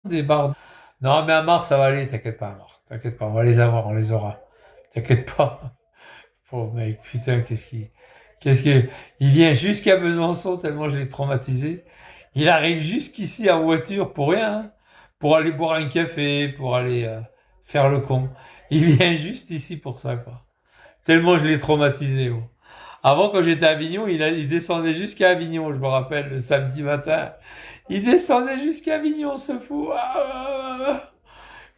des barres. Non, mais à Mars, ça va aller, t'inquiète pas, à Mars. T'inquiète pas, on va les avoir, on les aura. T'inquiète pas. Pauvre mec, putain, il vient jusqu'à Besançon tellement je l'ai traumatisé. Il arrive jusqu'ici en voiture pour rien, hein. Pour aller boire un café, pour aller faire le con. Il vient juste ici pour ça, quoi. Tellement je l'ai traumatisé, oh. Avant, quand j'étais à Avignon, il descendait jusqu'à Avignon, je me rappelle, le samedi matin. Il descendait jusqu'à Avignon, ce fou.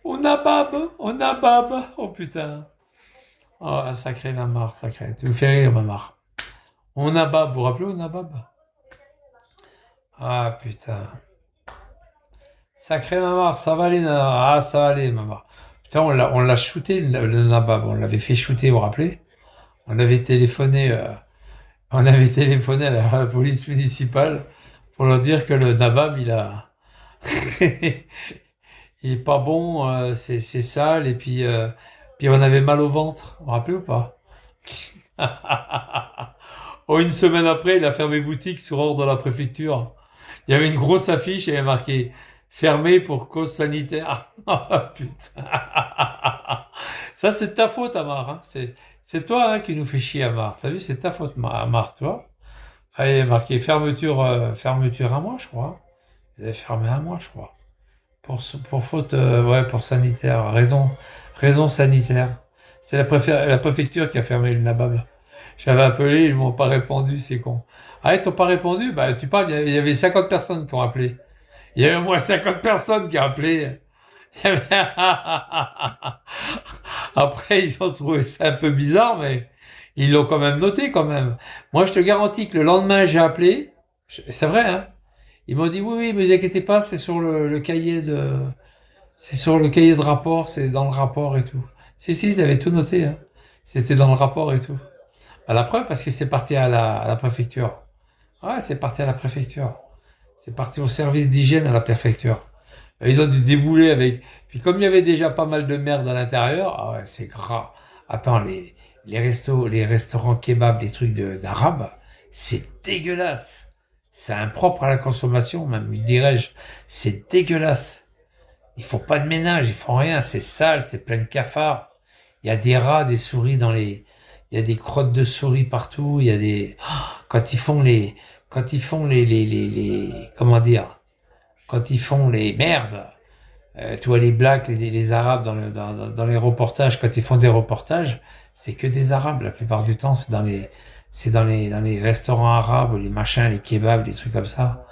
On a Bab, on a Bab. Oh putain. Oh, sacré Mamar, sacré. Tu me fais rire, Mamar. On a Bab, vous vous rappelez, on a Bab? Ah putain. Sacré Mamar, ça va aller, ah, ça va aller, Mamar. Putain, on l'a shooté, le Nabab. On l'avait fait shooter, vous vous rappelez? On avait téléphoné, euh, on avait téléphoné à la police municipale pour leur dire que le Nabab, il est pas bon, c'est sale, et puis on avait mal au ventre. Vous vous rappelez ou pas? Oh, une semaine après, il a fermé boutique sur ordre de la préfecture. Il y avait une grosse affiche et il y avait marqué fermé pour cause sanitaire. Ah, putain. Ça, c'est de ta faute, Amar, hein. C'est toi, hein, qui nous fait chier, Amar. T'as vu, c'est ta faute, Amar, tu vois. Ah, il y a marqué fermeture un mois, je crois. Ils avaient fermé un mois, je crois. Pour faute, ouais, pour sanitaire. Raison sanitaire. C'est la préfecture qui a fermé le nabab. J'avais appelé, ils m'ont pas répondu, c'est con. Ah, ils t'ont pas répondu? Bah, tu parles, il y avait 50 personnes qui ont appelé. Il y avait au moins 50 personnes qui ont appelé. Il y avait- Après, ils ont trouvé ça un peu bizarre, mais ils l'ont quand même noté, quand même. Moi, je te garantis que le lendemain, j'ai appelé. C'est vrai, hein. Ils m'ont dit, oui, oui, mais vous inquiétez pas, c'est sur le cahier de rapport, c'est dans le rapport et tout. Si, ils avaient tout noté, hein. C'était dans le rapport et tout. À la preuve, parce que c'est parti à la préfecture. Ouais, c'est parti à la préfecture. C'est parti au service d'hygiène à la préfecture. Ils ont dû débouler avec. Puis comme il y avait déjà pas mal de merde à l'intérieur, ah ouais, c'est gras. Attends, les restaurants kebabs, les trucs d'arabes, c'est dégueulasse. C'est impropre à la consommation, même, dirais-je. C'est dégueulasse. Ils font pas de ménage, ils font rien. C'est sale, c'est plein de cafards. Il y a des rats, des souris il y a des crottes de souris partout. Il y a des, quand ils font comment dire, quand ils font les merdes, tu vois les blacks, les arabes dans les reportages, quand ils font des reportages, c'est que des arabes la plupart du temps. C'est dans les restaurants arabes, les machins, les kebabs, les trucs comme ça,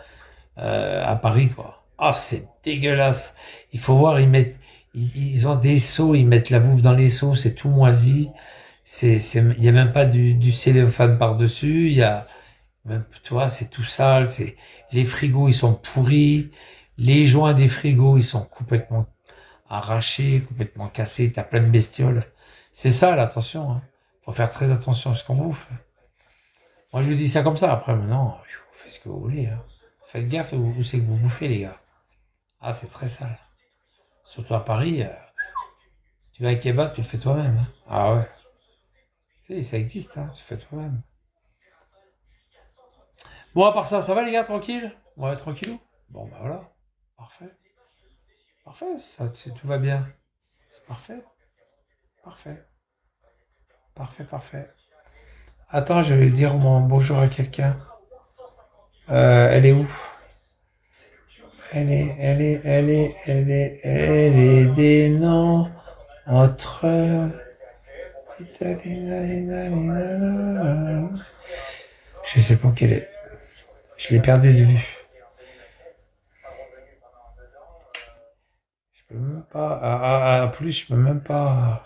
à Paris, quoi. Ah, c'est dégueulasse. Il faut voir, ils ont des seaux, ils mettent la bouffe dans les seaux, c'est tout moisi. Il y a même pas du cellophane par-dessus. Il y a, même, tu vois, c'est tout sale. Les frigos, ils sont pourris. Les joints des frigos, ils sont complètement arrachés, complètement cassés. T'as plein de bestioles. C'est ça, l'attention, hein. Faut faire très attention à ce qu'on bouffe. Moi, je vous dis ça comme ça. Après, maintenant, faites ce que vous voulez, hein. Faites gaffe où c'est que vous bouffez, les gars. Ah, c'est très sale. Surtout à Paris, tu vas à kebab, tu le fais toi-même, hein. Ah ouais. Oui, ça existe, hein. Tu le fais toi-même. Bon, à part ça, ça va, les gars, tranquille? Ouais, tranquillou. Bon, bah voilà. Parfait. Parfait, tout va bien. C'est parfait. Parfait. Parfait, parfait. Attends, je vais dire mon bonjour à quelqu'un. Elle est où? Elle est des noms entre. Je sais pas quelle est. Je l'ai perdu de vue. Je peux même pas. Plus, je peux même pas.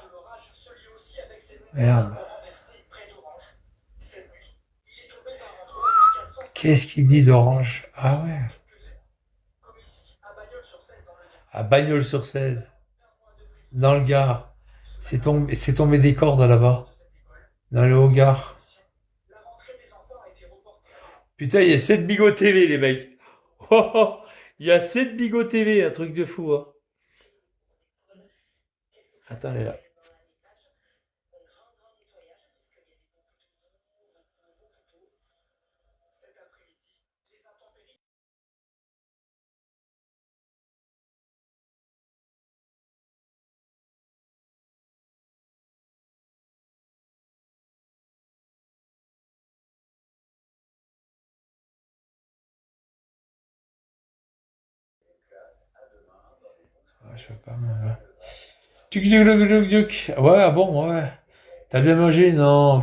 Merde. Qu'est-ce qu'il dit d'Orange? Ah ouais. À Bagnols-sur-Cèze, dans le Gard. C'est tombé des cordes là-bas, dans le Haut-Gard. Putain, il y a 7 Bigot TV, les mecs. Oh, oh, il y a 7 Bigot TV, un truc de fou, hein. Attends, elle est là. Je peux pas. Ouais. Tuc, tuc, tuc, tuc, tuc. Ouais, ah bon, ouais. T'as bien mangé? Non.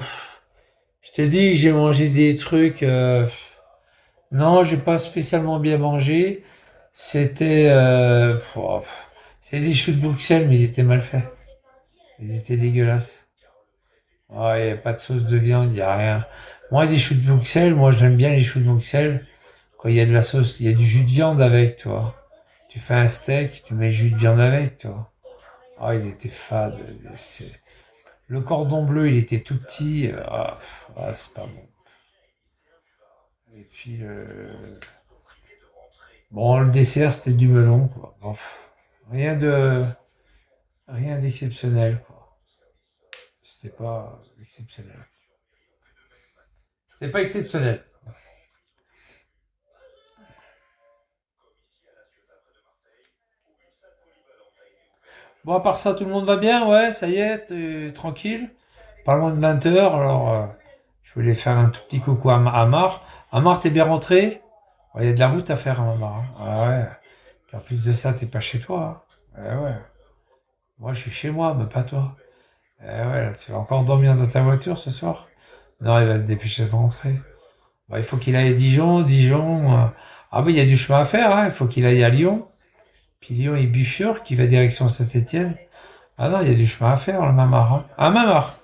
Je t'ai dit que j'ai mangé des trucs. Non, j'ai pas spécialement bien mangé. C'était. C'est des choux de Bruxelles, mais ils étaient mal faits. Ils étaient dégueulasses. Ouais, y a pas de sauce de viande, y a rien. Moi, des choux de Bruxelles, moi j'aime bien les choux de Bruxelles. Quand il y a de la sauce, il y a du jus de viande avec, tu vois. Tu fais un steak, tu mets le jus de viande avec, tu vois. Ah, ils étaient fades. Le cordon bleu, il était tout petit. C'est pas bon. Et puis bon, le dessert, c'était du melon, quoi. Bon, rien de, rien d'exceptionnel, quoi. C'était pas exceptionnel. C'était pas exceptionnel. Bon, à part ça, tout le monde va bien, ouais, ça y est, tranquille. Pas loin de 20 heures, alors je voulais faire un tout petit coucou à Mar. Amar, t'es bien rentré? Il y a de la route à faire à Amar, hein. Ah ouais. Puis en plus de ça, t'es pas chez toi, hein. Ouais, ouais. Moi, je suis chez moi, mais pas toi. Ouais, là, tu vas encore dormir dans ta voiture ce soir? Non, il va se dépêcher de rentrer. Bah, il faut qu'il aille à Dijon, Ah oui, il y a du chemin à faire, hein. Il faut qu'il aille à Lyon. Puis Lyon et Bifurque, qui va direction Saint-Étienne. Ah non, il y a du chemin à faire, le Mamar, hein. Ah, Mamar.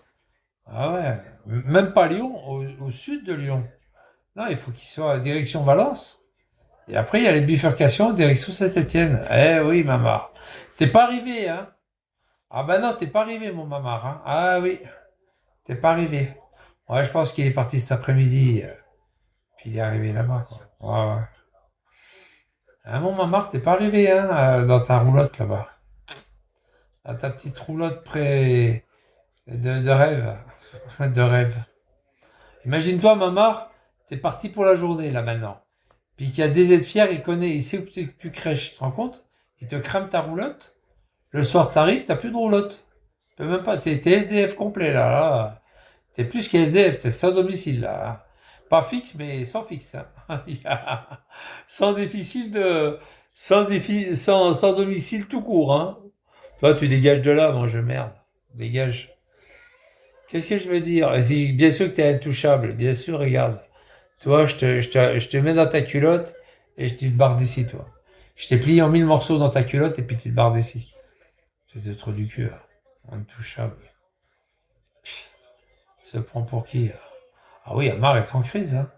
Ah ouais. Même pas Lyon, au sud de Lyon. Non, il faut qu'il soit à direction Valence. Et après, il y a les bifurcations direction Saint-Étienne. Eh oui, Mamar. T'es pas arrivé, hein? Ah ben non, t'es pas arrivé, mon Mamar, hein? Ah oui, t'es pas arrivé. Ouais, je pense qu'il est parti cet après-midi. Puis il est arrivé là-bas, quoi. Ouais, ouais. Ah, mon Mamar, t'es pas arrivé, hein, dans ta roulotte là-bas. Dans ta petite roulotte près de rêve. De rêve. Imagine-toi, Mamar, t'es parti pour la journée, là, maintenant. Puis qu'il y a des aides fiers, il connaît, il sait où tu crèches, tu te rends compte? Il te crame ta roulotte. Le soir, t'arrives, t'as plus de roulotte. Tu peux même pas, t'es SDF complet, là. T'es plus qu'SDF, t'es sans domicile, là, hein. Pas fixe, mais sans fixe, hein. Sans déficit de, sans domicile tout court, hein. Toi, tu dégages de là, moi, je merde. Dégage. Qu'est-ce que je veux dire? Bien sûr que t'es intouchable, bien sûr, regarde. Toi, je te mets dans ta culotte et tu te barres d'ici, toi. Je t'ai plié en 1000 morceaux dans ta culotte et puis tu te barres d'ici. C'est trop du cul, là. Intouchable. Se prend pour qui, là? Ah oui, Amar est en crise, hein.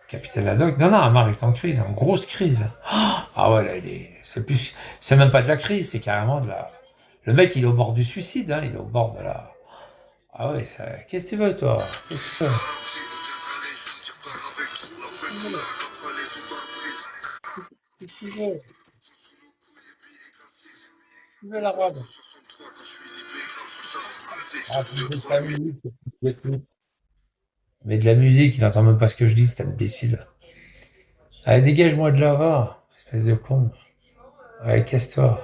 Capitaine Haddock. Non, non, Amar est en crise, en grosse crise. Ah ouais, là, c'est même pas de la crise, c'est carrément de la. Le mec, il est au bord du suicide, hein. Il est au bord de la. Ah ouais, qu'est-ce que tu veux, toi? Qu'est-ce que tu veux? Qu'est-ce que tu veux? Tu veux l'arabe? Ah, tu me fais de la musique. Mais de la musique, il n'entend même pas ce que je dis, c'est imbécile. Allez, dégage-moi de là, va, espèce de con. Allez, casse-toi.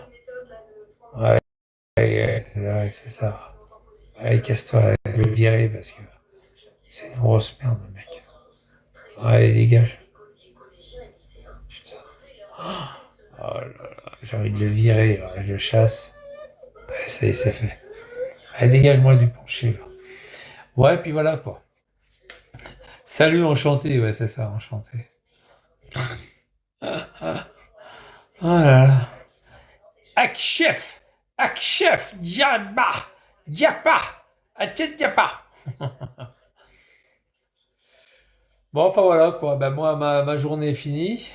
Ouais, ouais, ouais, c'est ça. Allez, casse-toi, je vais le virer parce que c'est une grosse merde, le mec. Allez, dégage. Putain. Oh là là, j'ai envie de le virer, ouais, je le chasse. Ouais, ça y est, c'est fait. Allez, dégage-moi du plancher, là. Ouais, puis voilà, quoi. Salut, enchanté, ouais, c'est ça, enchanté. Oh là là. Akchef, Akchef, Diaba, Diapa, Achet Diapa. Bon, enfin voilà, quoi. Ben moi, ma journée est finie.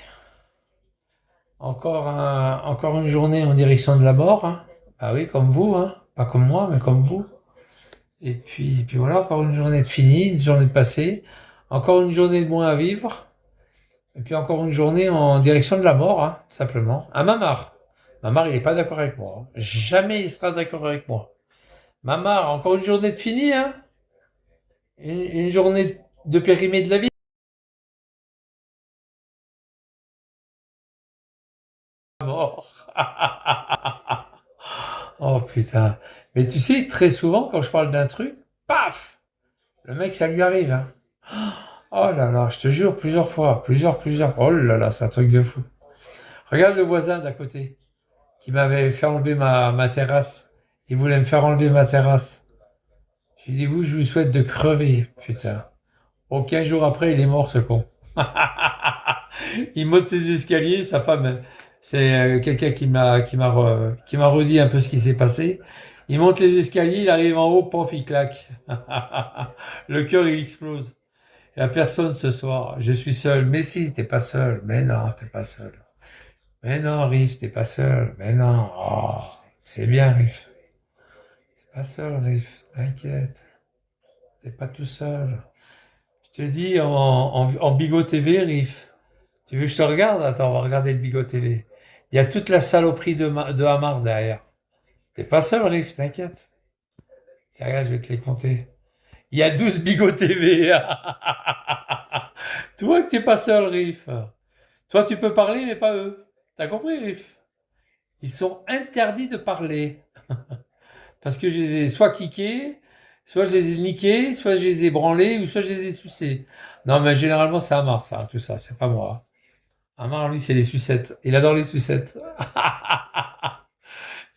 Encore une journée en direction de la mort, hein. Ah oui, comme vous, hein. Pas comme moi, mais comme vous. Et puis voilà, encore une journée de finie, une journée de passée. Encore une journée de moins à vivre. Et puis encore une journée en direction de la mort, hein, tout simplement. À Mamar. Mamar, il est pas d'accord avec moi, hein. Jamais il sera d'accord avec moi. Mamar, encore une journée de finie, hein. Une journée de périmé de la vie. Mort. Oh putain. Mais tu sais, très souvent, quand je parle d'un truc, paf! Le mec, ça lui arrive, hein. Oh là là, je te jure, plusieurs fois. Plusieurs. Oh là là, c'est un truc de fou. Regarde le voisin d'à côté. qui m'avait fait enlever ma terrasse. Il voulait me faire enlever ma terrasse. J'ai dit, vous, je vous souhaite de crever, putain. Oh, 15 jours après, il est mort, ce con. Il monte ses escaliers, sa femme, c'est quelqu'un qui m'a redit un peu ce qui s'est passé. Il monte les escaliers, il arrive en haut, pof, il claque. Le cœur, il explose. Il n'y a personne ce soir. Je suis seul. Mais si, t'es pas seul. Mais non, t'es pas seul. Mais non, Riff, t'es pas seul. Mais non. Oh, c'est bien, Riff. T'es pas seul, Riff. T'inquiète. T'es pas tout seul. Je te dis en Bigot TV, Riff. Tu veux que je te regarde? Attends, on va regarder le Bigot TV. Il y a toute la saloperie de Hamar derrière. T'es pas seul, Riff, t'inquiète. Tiens, regarde, je vais te les compter. Il y a 12 Bigot TV. Tu vois que t'es pas seul, Riff. Toi, tu peux parler, mais pas eux. T'as compris, Riff? Ils sont interdits de parler. Parce que je les ai soit kickés, soit je les ai niqués, soit je les ai branlés, ou soit je les ai sucés. Non, mais généralement, c'est Amar, ça, tout ça. C'est pas moi. Amar, lui, c'est les sucettes. Il adore les sucettes.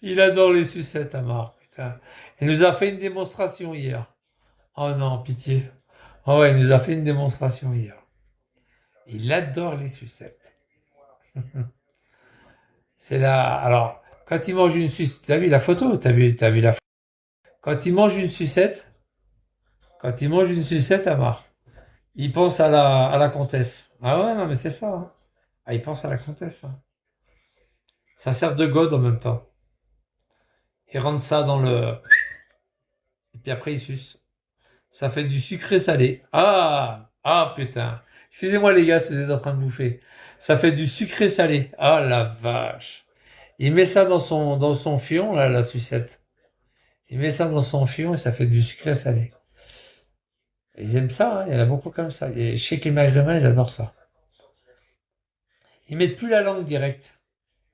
Il adore les sucettes, Amar. Putain. Il nous a fait une démonstration hier. Oh non, pitié. Oh ouais, il nous a fait une démonstration hier. Il adore les sucettes. C'est là. Alors, quand il mange une sucette, t'as vu la photo? T'as vu la photo? Quand il mange une sucette, Amar, il pense à la comtesse. Ah ouais, non, mais c'est ça. Hein. Ah, il pense à la comtesse. Hein. Ça sert de gode en même temps. Il rentre ça dans le. Et puis après, il suce. Ça fait du sucré salé. Ah! Ah, putain. Excusez-moi, les gars, si vous êtes en train de bouffer. Ça fait du sucré salé. Ah, la vache. Il met ça dans son fion, là, la sucette. Il met ça dans son fion et ça fait du sucré salé. Ils aiment ça, hein. Il y en a beaucoup comme ça. Et je sais que les maghrébins, ils adorent ça. Ils mettent plus la langue directe.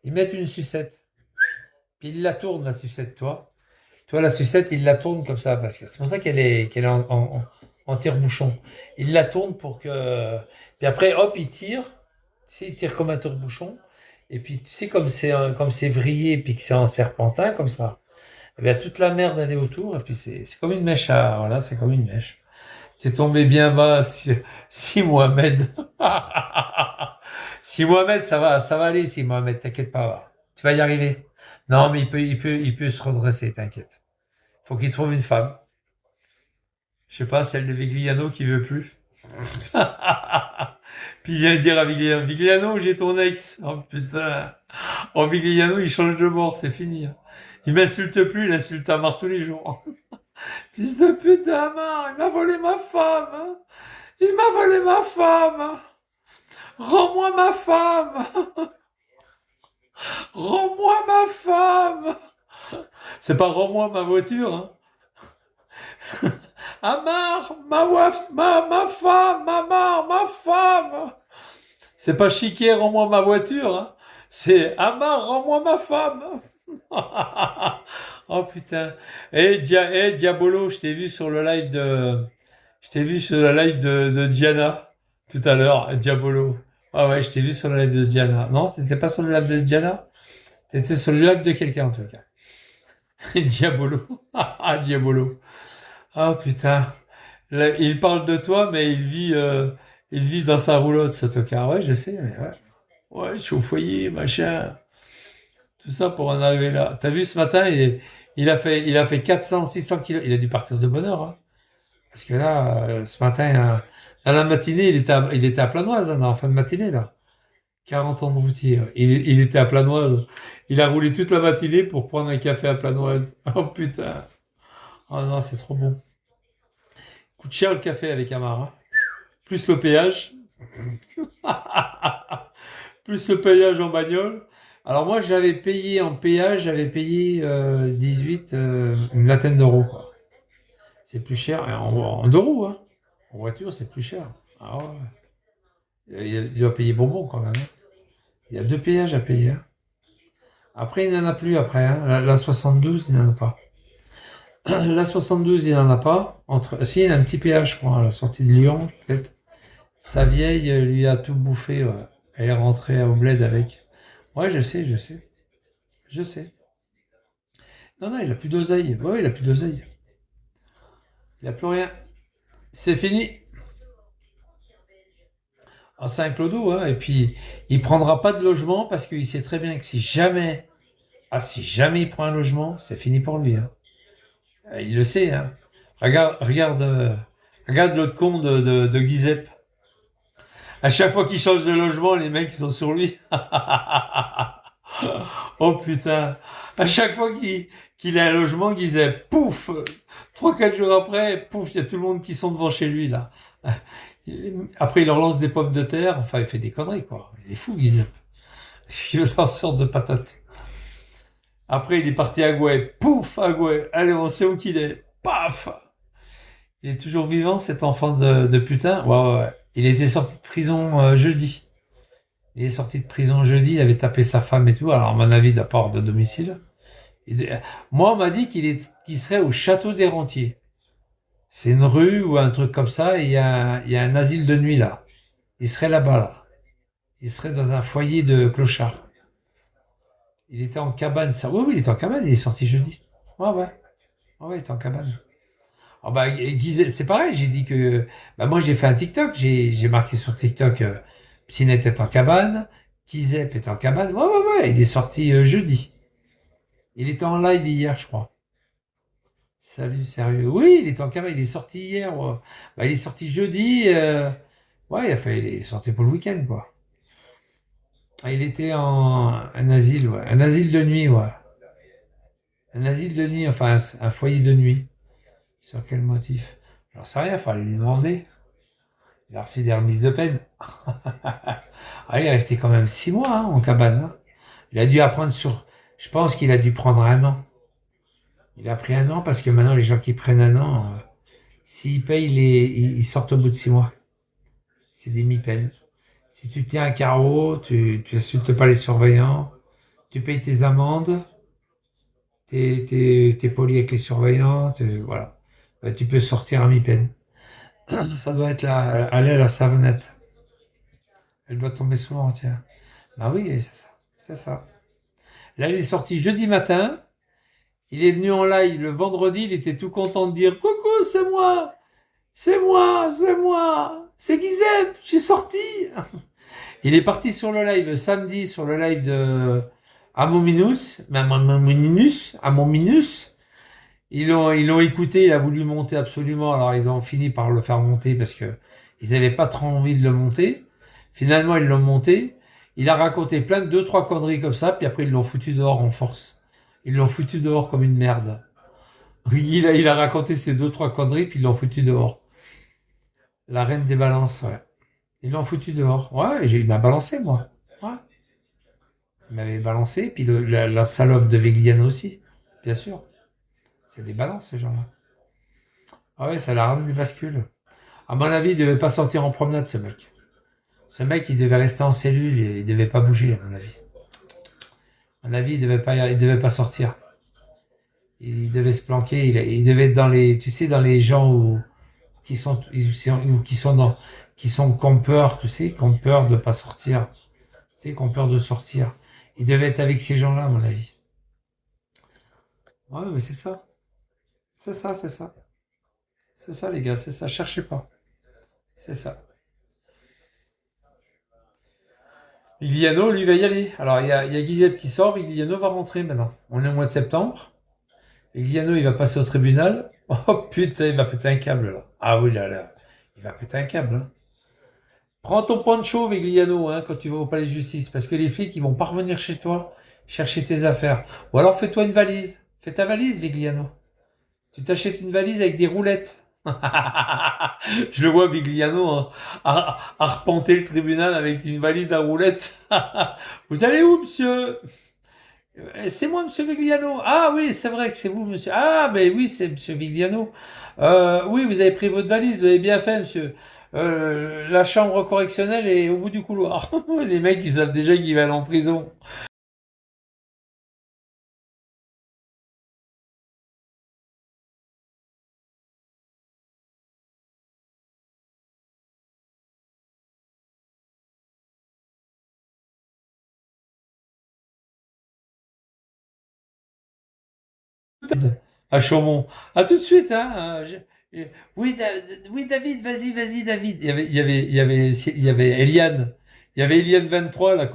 Ils mettent une sucette. Puis ils la tournent, la sucette, toi. Toi, la sucette, ils la tournent comme ça. Parce que c'est pour ça qu'elle est en tire-bouchon. Ils la tournent pour que... Puis après, hop, ils tirent. Tu sais, ils tirent comme un tire-bouchon. Et puis, tu sais, comme c'est vrillé, puis que c'est en serpentin, comme ça. Eh bien, toute la merde, elle est autour. Et puis, c'est comme une mèche à... Voilà, c'est comme une mèche. T'es tombé bien bas, si Mohamed. Si Mohamed, ça va aller, si Mohamed, t'inquiète pas. Tu vas y arriver. Non, mais il peut se redresser, t'inquiète. Faut qu'il trouve une femme. Je sais pas, celle de Vigliano qui veut plus. Puis il vient dire à Vigliano, Vigliano, j'ai ton ex. Oh putain. Oh, Vigliano, il change de bord, c'est fini. Hein. Il m'insulte plus, il insulte Amar tous les jours. Fils de pute de Hamar, il m'a volé ma femme. Hein. Il m'a volé ma femme. Rends-moi ma femme. Rends-moi ma femme. C'est pas rends-moi ma voiture. Hein. Hamar, ma femme, ma femme. C'est pas chiquet, rends-moi ma voiture. Hein. C'est Hamar, rends-moi ma femme. Oh putain. Diabolo, je t'ai vu sur le live de. Je t'ai vu sur le live de Diana tout à l'heure, Diabolo. Ah ouais, je t'ai vu sur le live de Diana. Non, t'étais pas sur le live de Diana? T'étais sur le live de quelqu'un en tout cas. Diabolo. Ah, Diabolo. Ah putain. Là, il parle de toi, mais il vit dans sa roulotte, ce tocard. Ouais, je sais, mais ouais. Ouais, je suis au foyer, machin. Tout ça pour en arriver là. T'as vu ce matin, il a fait 400, 600 kilos. Il a dû partir de bonne heure, hein. Parce que là, ce matin, dans la matinée, il était à Planoise, hein, en fin de matinée, là. 40 ans de routier. Il était à Planoise. Il a roulé toute la matinée pour prendre un café à Planoise. Oh putain. Oh non, c'est trop bon. Coûte cher le café avec Amar, hein. Plus le péage. Plus le péage en bagnole. Alors moi, j'avais payé en péage, 18, une vingtaine d'euros, quoi. C'est plus cher, en deux roues, hein. En voiture, c'est plus cher. Ah ouais. Il doit payer bonbon quand même. Hein. Il y a deux péages à payer. Hein. Après, il n'en a plus après. Hein. La 72, il n'en a pas. La 72, il n'en a pas. Si, il y a un petit péage, je crois, à la sortie de Lyon, peut-être. Sa vieille lui a tout bouffé. Ouais. Elle est rentrée au bled avec. Ouais, je sais. Je sais. Non, non, il a plus d'oseille. Ouais, il a plus d'oseille. Il a plus rien. C'est fini. En Saint-Clodo, hein. Et puis, il prendra pas de logement parce qu'il sait très bien que si jamais il prend un logement, c'est fini pour lui, hein. Il le sait, hein. Regarde l'autre con de Guizep. À chaque fois qu'il change de logement, les mecs ils sont sur lui. Oh putain. À chaque fois qu'il a un logement, Guizep, pouf, 3-4 jours après, pouf, il y a tout le monde qui sont devant chez lui là. Après, il leur lance des pommes de terre. Enfin, il fait des conneries, quoi. Il est fou, Guizep. Il veut leur sorte de patate. Après, il est parti à Gouet. Pouf, à Gouet. Allez, on sait où qu'il est. Paf. Il est toujours vivant, cet enfant de putain. Ouais, ouais, ouais. Il était sorti de prison jeudi. Il est sorti de prison jeudi. Il avait tapé sa femme et tout. Alors, à mon avis, il doit pas avoir de domicile. Moi, on m'a dit qu'il serait au château des Rentiers. C'est une rue ou un truc comme ça. Et il y a un asile de nuit là. Il serait là-bas, là. Il serait dans un foyer de clochards. Il était en cabane, ça. Oui, oui, il est en cabane, il est sorti jeudi. Ouais, ouais. Ouais, ouais, il est en cabane. Ah bah, c'est pareil, j'ai dit que. Bah, moi, j'ai fait un TikTok, j'ai marqué sur TikTok, Psynet est en cabane, Kizep est en cabane. Ouais, ouais, ouais, il est sorti jeudi. Il était en live hier, je crois. Salut, sérieux. Oui, il est en cabane, il est sorti hier. Ouais. Bah, il est sorti jeudi. Ouais, il est sorti pour le week-end, quoi. Ah, il était en un asile, ouais. Un asile de nuit, ouais. Un asile de nuit, enfin un foyer de nuit. Sur quel motif? J'en sais rien, fallait lui demander. Il a reçu des remises de peine. Ah, il est resté quand même 6 mois hein, en cabane, hein. Il a dû apprendre sur. Je pense qu'il a dû prendre un an. Il a pris un an parce que maintenant les gens qui prennent un an, s'ils payent, ils sortent au bout de 6 mois. C'est des mi-peines. Si tu tiens un carreau, tu insultes pas les surveillants, tu payes tes amendes, t'es poli avec les surveillants, voilà. Bah, tu peux sortir à mi-peine. Ça doit être la savonnette. Elle doit tomber souvent, tiens. Bah oui, c'est ça. C'est ça. Là, il est sorti jeudi matin. Il est venu en live le vendredi. Il était tout content de dire coucou, c'est moi. C'est moi, c'est moi. C'est Guizep, je suis sorti. Il est parti sur le live samedi, sur le live de Amominus. Amominus. Ils l'ont écouté. Il a voulu monter absolument. Alors, ils ont fini par le faire monter parce que ils n'avaient pas trop envie de le monter. Finalement, ils l'ont monté. Il a raconté plein de 2-3 conneries comme ça, puis après ils l'ont foutu dehors en force. Ils l'ont foutu dehors comme une merde. Il a raconté ces 2-3 conneries, puis ils l'ont foutu dehors. La reine des balances, ouais. Ils l'ont foutu dehors. Ouais, il m'a balancé, moi. Ouais. Il m'avait balancé, puis la salope de Vegliano aussi, bien sûr. C'est des balances, ces gens-là. Ah ouais, ça la reine des bascules. À mon avis, il devait pas sortir en promenade, ce mec. Ce mec, il devait rester en cellule, et il devait pas bouger, à mon avis. À mon avis, il devait pas sortir. Il devait se planquer. Il devait être dans les, tu sais, dans les gens ou qui ont peur, tu sais, qui ont peur de pas sortir, tu sais, qui ont peur de sortir. Il devait être avec ces gens-là, à mon avis. Ouais, mais c'est ça. C'est ça, c'est ça. C'est ça, les gars, c'est ça. Cherchez pas. C'est ça. Vigliano, lui, va y aller. Alors, il y a Guizep qui sort. Vigliano va rentrer maintenant. On est au mois de septembre. Vigliano, il va passer au tribunal. Oh putain, il va péter un câble, là. Ah oui, là, là. Il va péter un câble, hein. Prends ton poncho, Vigliano, hein, quand tu vas au palais de justice, parce que les flics, ils vont pas revenir chez toi chercher tes affaires. Ou alors fais-toi une valise. Fais ta valise, Vigliano. Tu t'achètes une valise avec des roulettes. Je le vois, Vigliano, hein, arpenter le tribunal avec une valise à roulettes. Vous allez où, monsieur? C'est moi, monsieur Vigliano. Ah oui, c'est vrai que c'est vous, monsieur. Ah, ben oui, c'est monsieur Vigliano. Oui, vous avez pris votre valise, vous avez bien fait, monsieur. La chambre correctionnelle est au bout du couloir. Les mecs, ils savent déjà qu'ils vont aller en prison. À Chaumont. À tout de suite, hein. Oui, oui, David, vas-y, David. Il y avait Eliane. Il y avait Eliane 23, la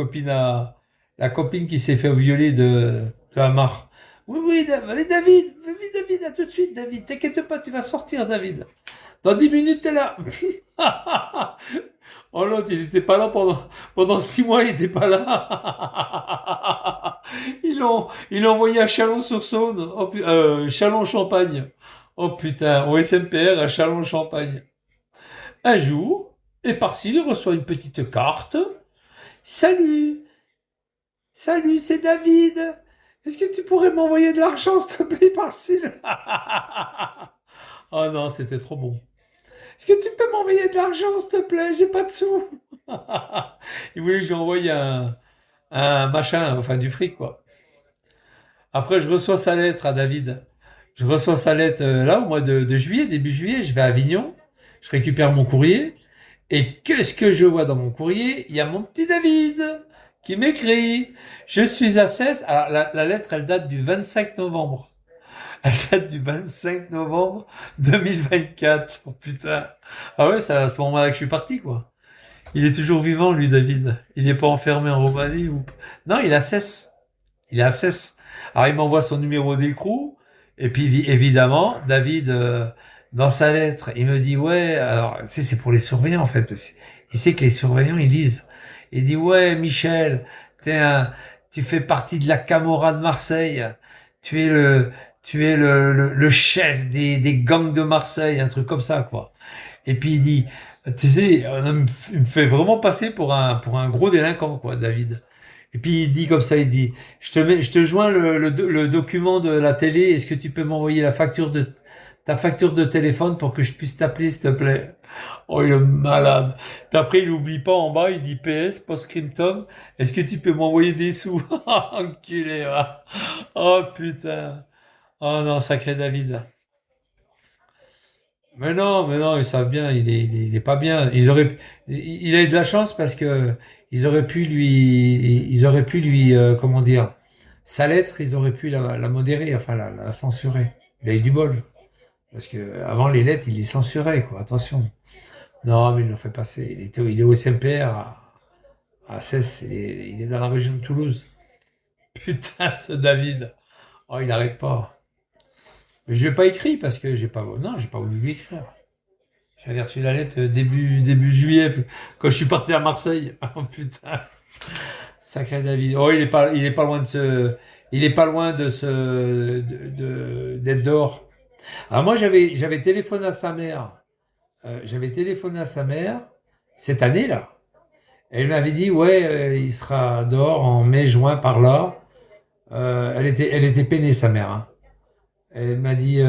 copine qui s'est fait violer de Hamar. Oui, oui, David, à tout de suite, David. T'inquiète pas, tu vas sortir, David. Dans 10 minutes, t'es là. Oh, l'autre, il n'était pas là pendant 6 mois, il n'était pas là. Ils l'ont envoyé à Chalon-sur-Saône, Chalon-Champagne. Oh putain, au SMPR à Chalon-Champagne. Un jour, et par-ci, il reçoit une petite carte. Salut, salut, c'est David. Est-ce que tu pourrais m'envoyer de l'argent, s'il te plaît, par-ci? Oh non, c'était trop bon. Est-ce que tu peux m'envoyer de l'argent, s'il te plaît? J'ai pas de sous. Il voulait que j'envoie un machin, enfin du fric, quoi. Après, je reçois sa lettre à David. Je reçois sa lettre là, au mois de juillet, début juillet. Je vais à Avignon. Je récupère mon courrier. Et qu'est-ce que je vois dans mon courrier? Il y a mon petit David qui m'écrit. Je suis à 16. Alors, la lettre, elle date du 25 novembre. Elle date du 25 novembre 2024. Oh putain. Ah ouais, c'est à ce moment-là que je suis parti, quoi. Il est toujours vivant, lui, David. Il n'est pas enfermé en Roumanie ou... Non, il a cesse. Il a cesse. Alors, il m'envoie son numéro d'écrou. Et puis, évidemment, David, dans sa lettre, il me dit, ouais, alors, tu sais, c'est pour les surveillants, en fait. Parce qu'il sait que les surveillants, ils lisent. Il dit, ouais, Michel, tu fais partie de la Camorra de Marseille. Tu es le chef des gangs de Marseille, un truc comme ça, quoi. Et puis il dit, tu sais, il me fait vraiment passer pour un gros délinquant, quoi, David. Et puis il dit comme ça, il dit, je te joins le document de la télé. Est-ce que tu peux m'envoyer ta facture de téléphone pour que je puisse t'appeler, s'il te plaît? Oh, il est malade. Puis après, il oublie pas en bas, il dit PS, post-scriptum. Est-ce que tu peux m'envoyer des sous? Enculé, va. Oh putain. Oh non, sacré David. Mais non, ils savent bien, il est pas bien. Il a eu de la chance parce que ils auraient pu lui, comment dire, sa lettre, ils auraient pu la modérer, enfin la censurer. Il a eu du bol. Parce que avant les lettres, il les censurait, quoi. Attention. Non, mais il le fait passer. Il est au SMPR à Cesse. Il est dans la région de Toulouse. Putain, ce David. Oh, il n'arrête pas. Mais je l'ai pas écrit parce que j'ai pas voulu lui écrire. J'avais reçu la lettre début juillet, quand je suis parti à Marseille. Oh putain, sacré David. Oh, il est pas loin d'être dehors. Alors moi, j'avais téléphoné à sa mère. J'avais téléphoné à sa mère cette année-là. Elle m'avait dit, ouais, il sera dehors en mai, juin, par là. Elle était peinée, sa mère, hein. Elle m'a dit,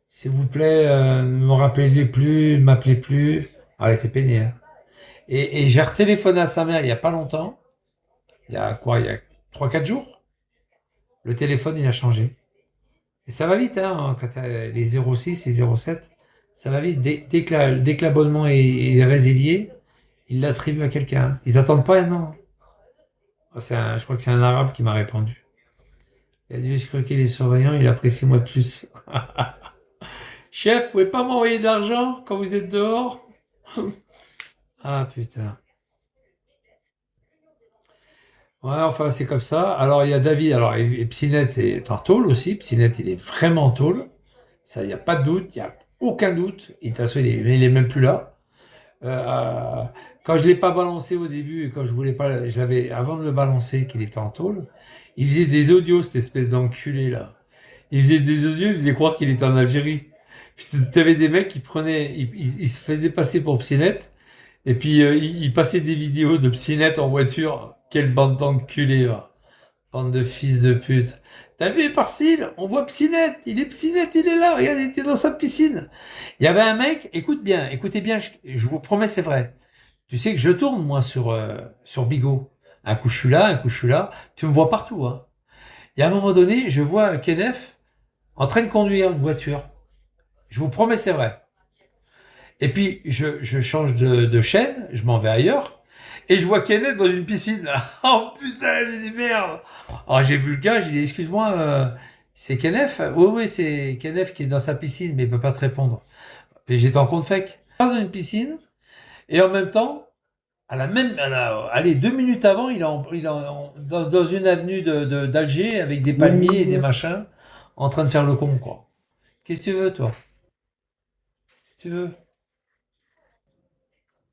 s'il vous plaît, ne me rappelez plus, ne m'appelez plus. Ah, elle était peinée, hein. Et j'ai retéléphoné à sa mère il y a pas longtemps. Il y a quoi? Il y a 3 4 jours. Le téléphone, il a changé. Et ça va vite, hein, quand t'as les 06 et 07. Ça va vite. Dès que l'abonnement est résilié, ils l'attribuent à quelqu'un. Ils attendent pas un an. Oh, je crois que c'est un arabe qui m'a répondu. Il a dû escroquer les surveillants, il a pris 6 mois de plus. Chef, vous pouvez pas m'envoyer de l'argent quand vous êtes dehors? Ah putain. Ouais, enfin c'est comme ça. Alors il y a David, alors et Psynet est en tôle aussi. Psynet, il est vraiment en tôle. Ça, il n'y a pas de doute, il n'y a aucun doute. Et de toute façon, il est même plus là. Euh, Quand je l'ai pas balancé au début et quand je voulais pas, je l'avais avant de le balancer qu'il était en tôle, il faisait des audios, cette espèce d'enculé là. Il faisait des audios, il faisait croire qu'il était en Algérie. Puis t'avais des mecs qui prenaient, ils se faisaient passer pour Psynet et puis ils passaient des vidéos de Psynet en voiture. Quelle bande d'enculés, va. Bande de fils de pute. T'as vu Parcil? On voit Psynet. Il est là. Regarde, il était dans sa piscine. Il y avait un mec, écoutez bien, je vous promets, c'est vrai. Tu sais que je tourne, moi, sur Bigot. Un coup, je suis là, un coup, je suis là. Tu me vois partout, hein. Et à un moment donné, je vois Kenneth en train de conduire une voiture. Je vous promets, c'est vrai. Et puis, je change de chaîne, je m'en vais ailleurs, et je vois Kenneth dans une piscine. Oh putain, j'ai dit merde. Alors j'ai vu le gars, j'ai dit excuse-moi, C'est Kenneth? Oui, oui, c'est Kenneth qui est dans sa piscine, mais il peut pas te répondre. Puis j'étais en compte fake. Dans une piscine, et en même temps, allez, 2 minutes avant, dans une avenue d'Alger avec des palmiers et des machins, en train de faire le con, quoi. Qu'est-ce que tu veux, toi? Qu'est-ce que tu veux?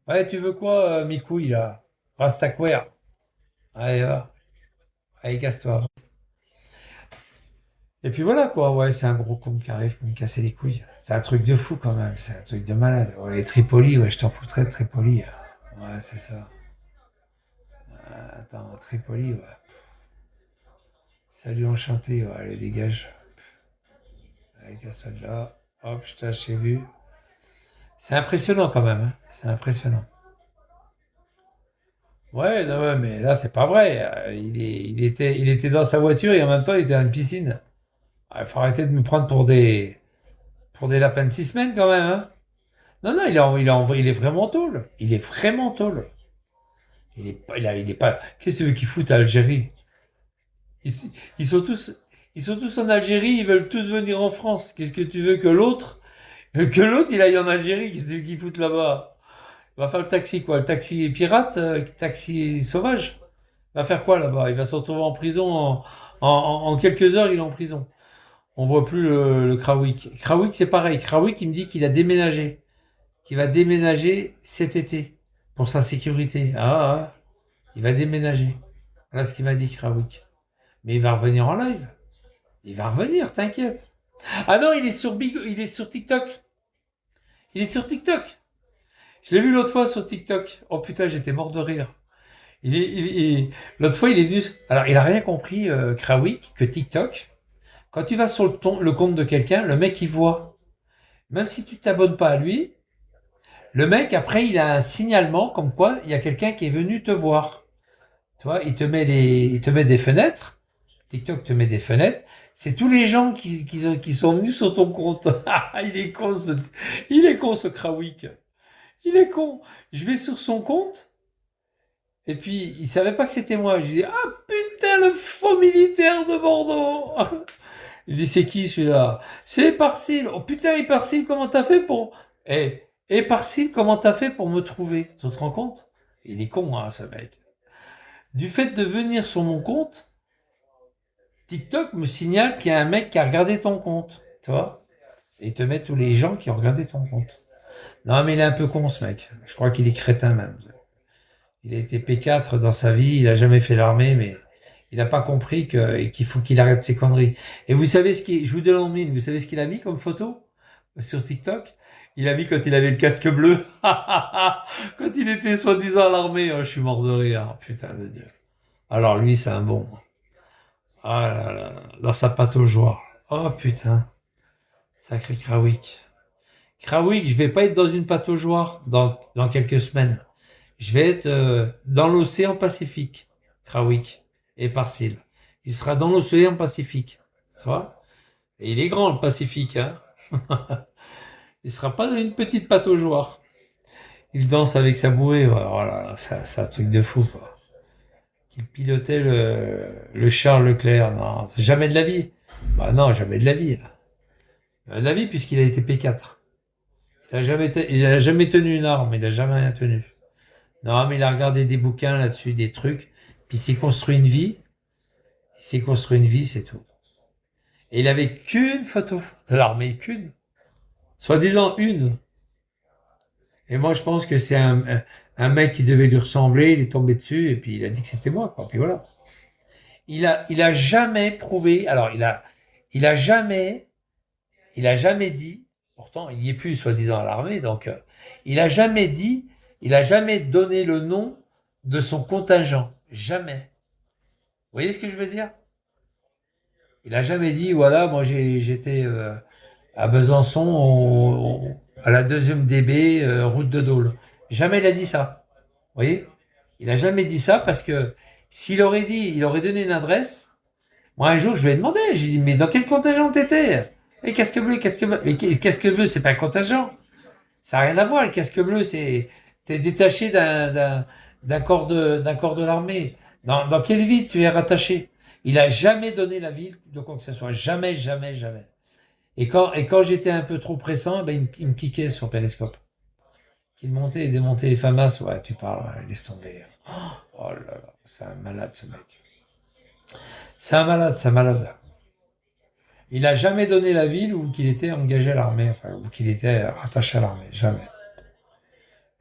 Ouais, tu veux quoi, mi-couille, là? Rastaquaire. Allez, va. Allez, casse-toi. Et puis voilà, quoi. Ouais, c'est un gros con qui arrive pour me casser les couilles. C'est un truc de fou, quand même. C'est un truc de malade. Ouais, Tripoli, ouais, je t'en foutrais de Tripoli. Ouais, c'est ça. Attends, Tripoli, ouais. Salut, enchanté. Ouais, allez, dégage. Allez, casse-toi de là. Hop, je t'ai vu. C'est impressionnant, quand même, hein. C'est impressionnant. Ouais, non, ouais, mais là, c'est pas vrai. Il était dans sa voiture et en même temps, il était dans une piscine. Il faut arrêter de me prendre pour des lapins de 6 semaines, quand même, hein. Non, non, il est vraiment tôle. Il est vraiment tôle. Il est pas. Qu'est-ce que tu veux qu'il foute à Algérie? Ils, ils sont tous, ils sont tous en Algérie. Ils veulent tous venir en France. Qu'est-ce que tu veux que l'autre, il aille en Algérie? Qu'est-ce qu'il fout là-bas? Il va faire le taxi, quoi? Le taxi pirate, taxi sauvage. Il va faire quoi là-bas? Il va se retrouver en prison en quelques heures. Il est en prison. On voit plus le Kraouk. Kraouk, c'est pareil. Kraouk, il me dit qu'il a déménagé, qu'il va déménager cet été pour sa sécurité. Ah, il va déménager. Voilà ce qu'il m'a dit, Kraouk. Mais il va revenir en live. Il va revenir, t'inquiète. Ah non, il est sur TikTok. Il est sur TikTok. Je l'ai vu l'autre fois sur TikTok. Oh putain, j'étais mort de rire. L'autre fois, il est venu. Alors, il a rien compris, Kraouk, que TikTok. Quand tu vas sur le compte de quelqu'un, le mec il voit. Même si tu t'abonnes pas à lui, le mec après il a un signalement comme quoi il y a quelqu'un qui est venu te voir. Tu vois, il te met des fenêtres. TikTok te met des fenêtres. C'est tous les gens qui sont venus sur ton compte. Il est con ce Kraouk. Il est con. Je vais sur son compte et puis il savait pas que c'était moi. Je dis ah putain le faux militaire de Bordeaux. Il dit, c'est qui celui-là? C'est Parcil. Oh putain, et Parcil, comment t'as fait pour... Et Parcil, comment t'as fait pour me trouver? Tu te rends compte? Il est con, hein, ce mec. Du fait de venir sur mon compte, TikTok me signale qu'il y a un mec qui a regardé ton compte. Tu vois? Et il te met tous les gens qui ont regardé ton compte. Non, mais il est un peu con, ce mec. Je crois qu'il est crétin, même. Il a été P4 dans sa vie, il a jamais fait l'armée, mais il n'a pas compris qu'il faut qu'il arrête ses conneries. Et vous savez je vous donne en mine, vous savez ce qu'il a mis comme photo sur TikTok? Il a mis quand il avait le casque bleu. Quand il était soi-disant à l'armée. Oh, je suis mort de rire. Putain de Dieu. Alors lui, c'est un bon. Ah là là. Dans sa pâte aux joie. Oh putain. Sacré Kraouk. Kraouk, je vais pas être dans une pâte aux joie dans quelques semaines. Je vais être dans l'océan Pacifique. Kraouk et Parcil. Il sera dans l'océan Pacifique. Ça va? Et il est grand, le Pacifique, hein. Il sera pas dans une petite pataugeoire. Il danse avec sa bouée. Voilà, c'est un truc de fou, quoi. Il pilotait le Charles Leclerc. Non, jamais de la vie. Bah non, jamais de la vie. Là. Jamais de la vie puisqu'il a été P4. Il a jamais tenu une arme. Il a jamais rien tenu. Non, mais il a regardé des bouquins là-dessus, des trucs. Puis il s'est construit une vie. Il s'est construit une vie, c'est tout. Et il avait qu'une photo de l'armée, qu'une. Soi-disant une. Et moi, je pense que c'est un mec qui devait lui ressembler, il est tombé dessus, et puis il a dit que c'était moi, quoi. Puis voilà. Il a jamais prouvé, alors il a jamais dit, pourtant il y est plus, soi-disant, à l'armée, donc, il a jamais donné le nom de son contingent. Jamais. Vous voyez ce que je veux dire? Il a jamais dit, voilà, moi j'étais à Besançon, à la deuxième DB, route de Dole. Jamais il a dit ça. Vous voyez? Il a jamais dit ça parce que s'il aurait dit, il aurait donné une adresse. Moi, un jour, je lui ai demandé, j'ai dit, mais dans quel contingent t'étais? Et casque bleu, casque bleu. Mais casque bleu, c'est pas un contingent. Ça n'a rien à voir. Le casque bleu, t'es détaché d'un corps de l'armée. Dans quelle ville tu es rattaché? Il a jamais donné l'avis de quoi que ce soit. Jamais, jamais, jamais. Et quand j'étais un peu trop pressant, ben, il me kickait sur Periscope. Qu'il montait et démontait les FAMAS. Ouais, tu parles, ouais, laisse tomber. Oh là là, c'est un malade ce mec. C'est un malade, c'est un malade. Il a jamais donné la ville où qu'il était engagé à l'armée, enfin, où qu'il était rattaché à l'armée. Jamais.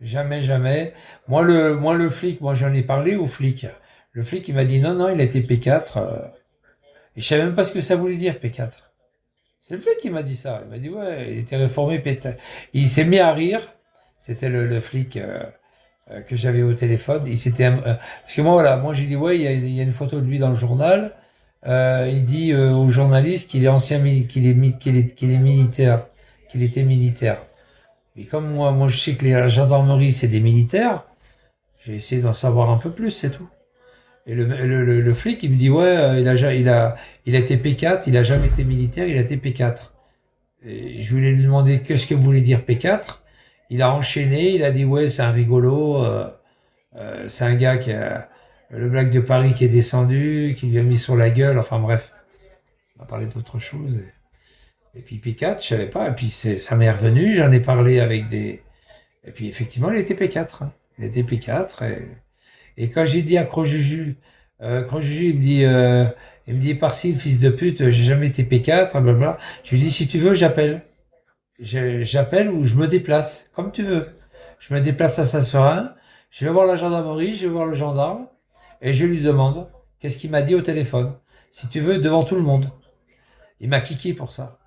Jamais, jamais. Moi, le flic, moi, j'en ai parlé au flic. Le flic, il m'a dit non, non, il était P4. Et je savais même pas ce que ça voulait dire, P4. C'est le flic qui m'a dit ça. Il m'a dit, ouais, il était réformé P4. Il s'est mis à rire. C'était le flic que j'avais au téléphone. Parce que moi, voilà, moi, j'ai dit, ouais, il y a une photo de lui dans le journal. Il dit au journaliste qu'il est ancien, qu'il est militaire, qu'il était militaire. Mais comme moi, je sais que la gendarmerie, c'est des militaires, j'ai essayé d'en savoir un peu plus, c'est tout. Et le flic, il me dit, ouais, il a été P4, il a jamais été militaire, il a été P4. Et je voulais lui demander qu'est-ce que voulait dire P4. Il a enchaîné, il a dit, ouais, c'est un rigolo, c'est un gars qui a le black de Paris qui est descendu, qui lui a mis sur la gueule, enfin bref. On a parlé d'autre chose. Et puis P4, je savais pas, et puis ça m'est revenu, j'en ai parlé avec des... Et puis effectivement, il était P4. Hein. Il était P4, et quand j'ai dit à Crojuju, Crojuju, il me dit, par-ci, le fils de pute, j'ai jamais été P4, blablabla. Je lui dis, si tu veux, j'appelle. J'appelle ou je me déplace, comme tu veux. Je me déplace à Saint-Seurin, je vais voir la gendarmerie, je vais voir le gendarme, et je lui demande, qu'est-ce qu'il m'a dit au téléphone? Si tu veux, devant tout le monde. Il m'a kické pour ça.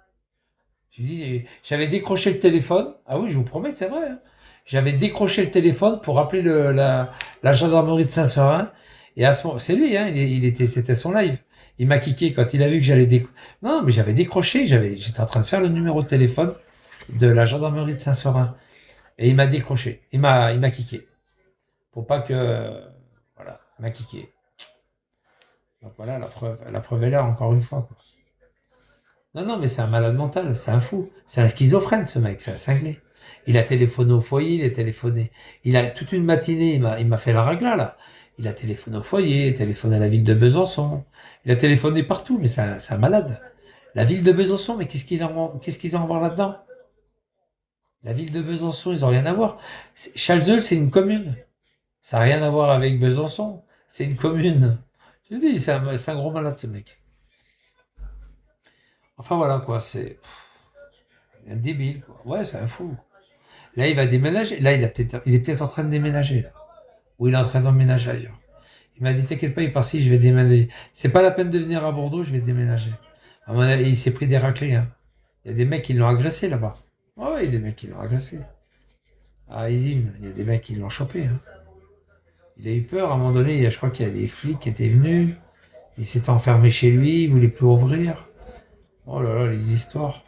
Je lui dis, j'avais décroché le téléphone. Ah oui, je vous promets, c'est vrai. Hein. J'avais décroché le téléphone pour appeler la gendarmerie de Saint-Seurin. Et à ce moment, c'est lui, hein, c'était son live. Il m'a kické quand il a vu que j'allais Non, mais j'avais décroché, j'étais en train de faire le numéro de téléphone de la gendarmerie de Saint-Seurin. Et il m'a décroché. Il m'a kické. Pour pas que, voilà, il m'a kické. Donc voilà, la preuve est là, encore une fois, quoi. Non, non, mais c'est un malade mental, c'est un fou. C'est un schizophrène, ce mec, c'est un cinglé. Il a téléphoné au foyer, il a téléphoné. Il a toute une matinée, il m'a fait la ragla, là. Il a téléphoné au foyer, téléphoné à la ville de Besançon. Il a téléphoné partout, mais c'est un malade. La ville de Besançon, mais qu'est-ce qu'ils ont à voir là-dedans? La ville de Besançon, ils ont rien à voir. Chalzeul, c'est une commune. Ça n'a rien à voir avec Besançon. C'est une commune. Je dis, c'est un gros malade, ce mec. Enfin, voilà, quoi, c'est un débile, quoi. Ouais, c'est un fou. Là, il va déménager. Là, il est peut-être en train de déménager, là. Ou il est en train d'emménager ailleurs. Il m'a dit, t'inquiète pas, il part ci, je vais déménager. C'est pas la peine de venir à Bordeaux, je vais déménager. À mon avis, il s'est pris des raclés, hein. Il y a des mecs qui l'ont agressé, là-bas. Ouais, il y a des mecs qui l'ont agressé. À Izine, il y a des mecs qui l'ont chopé, hein. Il a eu peur, à un moment donné, je crois qu'il y a des flics qui étaient venus. Il s'était enfermé chez lui, il voulait plus ouvrir. Oh là là, les histoires.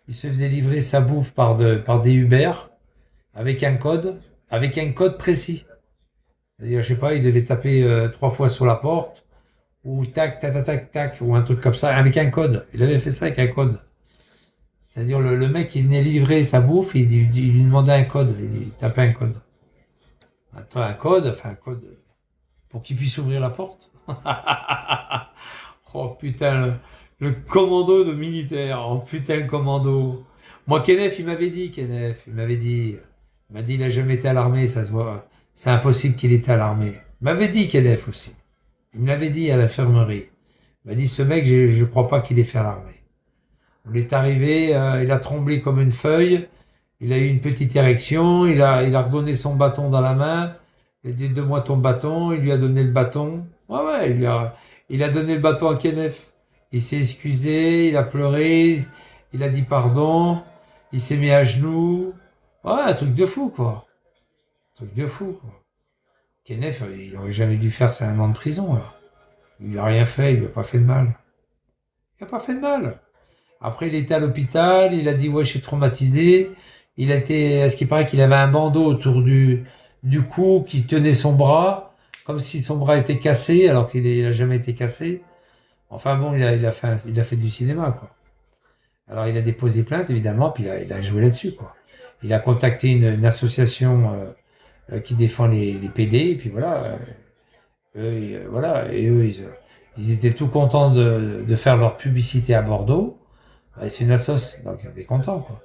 Il se faisait livrer sa bouffe par des Uber avec un code précis. C'est-à-dire, je sais pas, il devait taper 3 fois sur la porte, ou tac, tac, tac, tac, tac, ou un truc comme ça, avec un code. Il avait fait ça avec un code. C'est-à-dire, le mec, il venait livrer sa bouffe, il lui demandait un code, il tapait un code. Attends, un code pour qu'il puisse ouvrir la porte. Oh putain, le commando de militaire. Oh putain, le commando. Moi, Kenneth, il m'a dit, il a jamais été à l'armée, ça se voit. C'est impossible qu'il était à l'armée. Il m'avait dit, Kenneth aussi. Il me l'avait dit à l'infirmerie. Il m'a dit, ce mec, je crois pas qu'il ait fait à l'armée. Il est arrivé, il a tremblé comme une feuille. Il a eu une petite érection. Il a redonné son bâton dans la main. Il a dit, donne-moi ton bâton. Il lui a donné le bâton. Ouais, ouais, il a donné le bâton à Kenneth. Il s'est excusé, il a pleuré, il a dit pardon, il s'est mis à genoux. Ouais, un truc de fou, quoi. Un truc de fou, quoi. Kenneth, il aurait jamais dû faire 5 ans de prison, là. Il lui a rien fait, il lui a pas fait de mal. Il a pas fait de mal. Après, il était à l'hôpital, il a dit, ouais, je suis traumatisé. À ce qui paraît qu'il avait un bandeau autour du cou qui tenait son bras, comme si son bras était cassé, alors qu'il a jamais été cassé. Enfin bon, il a fait du cinéma, quoi. Alors il a déposé plainte, évidemment, puis il a joué là-dessus, quoi. Il a contacté une association qui défend les PD, et puis voilà. Voilà, et eux, Ils étaient tout contents de faire leur publicité à Bordeaux. Ouais, c'est une assoce, donc ils étaient contents, quoi.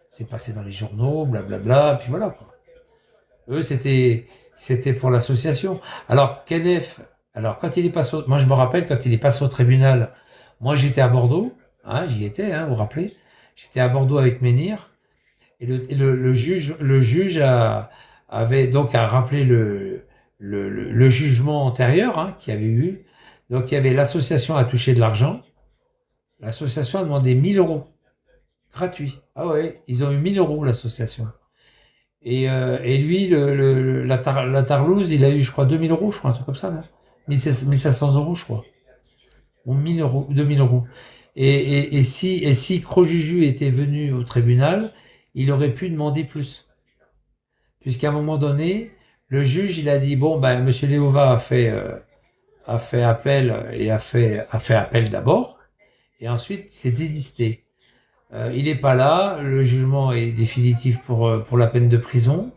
C'est passé dans les journaux, blablabla, puis voilà, quoi. Eux, c'était pour l'association. Alors, Kenneth, alors quand il est passé, moi je me rappelle quand il est passé au tribunal, moi j'étais à Bordeaux, hein, j'y étais, hein, vous vous rappelez, j'étais à Bordeaux avec Menhir, et le juge avait donc à rappeler le jugement antérieur, hein, qu'il y avait eu. Donc il y avait l'association a touché de l'argent, l'association a demandé 1 000 euros, gratuit. Ah ouais, ils ont eu 1 000 euros l'association. Et lui, la Tarlouse, il a eu, je crois, 2 000 euros, je crois, un truc comme ça, non? 1 500 euros, je crois. Ou 1 000 euros, 2 000 euros. Et si Crojuju était venu au tribunal, il aurait pu demander plus. Puisqu'à un moment donné, le juge, il a dit, bon, ben, monsieur Léova a fait appel et a fait appel d'abord. Et ensuite, il s'est désisté. Il n'est pas là. Le jugement est définitif pour la peine de prison.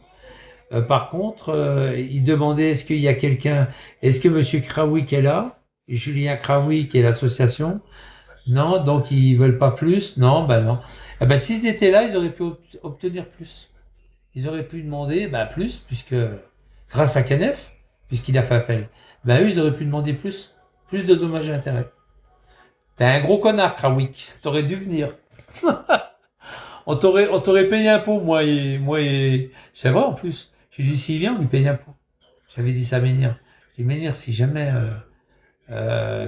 Par contre, il demandait est-ce qu'il y a quelqu'un, est-ce que Monsieur Kraoui est là, Julien Kraoui qui est l'association. Non, donc ils veulent pas plus. Non, ben non. Eh ben s'ils étaient là, ils auraient pu obtenir plus. Ils auraient pu demander plus, puisque grâce à Kenef, puisqu'il a fait appel. Ben eux, ils auraient pu demander plus de dommages et intérêts. T'es un gros connard, Kraoui. T'aurais dû venir. On t'aurait payé un pot, c'est vrai en plus. J'ai dit, s'il vient, on lui paye un pot. J'avais dit ça à Menhir. J'ai dit, Menhir, si jamais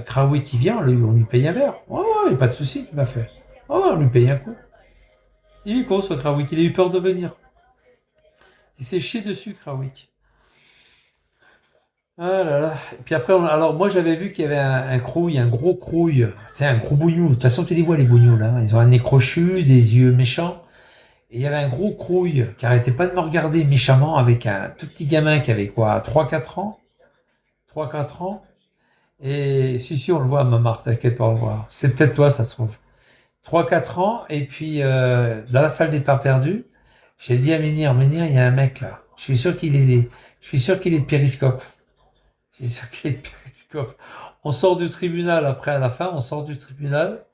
Kraoui qui vient, on lui paye un verre. Ouais, ouais, y a pas de souci, tu m'as fait. Ouais, ouais, on lui paye un coup. Il est con, ce Kraoui, il a eu peur de venir. Il s'est chié dessus, Kraoui. Ah là là. Et puis après, alors moi j'avais vu qu'il y avait un crouille, un gros crouille. C'est un gros bougnoul. De toute façon, tu les vois, les bougnoules, hein. Ils ont un nez crochu, des yeux méchants. Et il y avait un gros crouille qui arrêtait pas de me regarder méchamment avec un tout petit gamin qui avait quoi, 3 4 ans? 3 4 ans. Et si, on le voit, maman, t'inquiète pas, on le voit. C'est peut-être toi, ça se trouve. 3 4 ans, et puis dans la salle des pas perdus, j'ai dit à Menhir, il y a un mec là. Je suis sûr qu'il est de Périscope. Je suis sûr qu'il est de Périscope. On sort du tribunal après, à la fin, on sort du tribunal,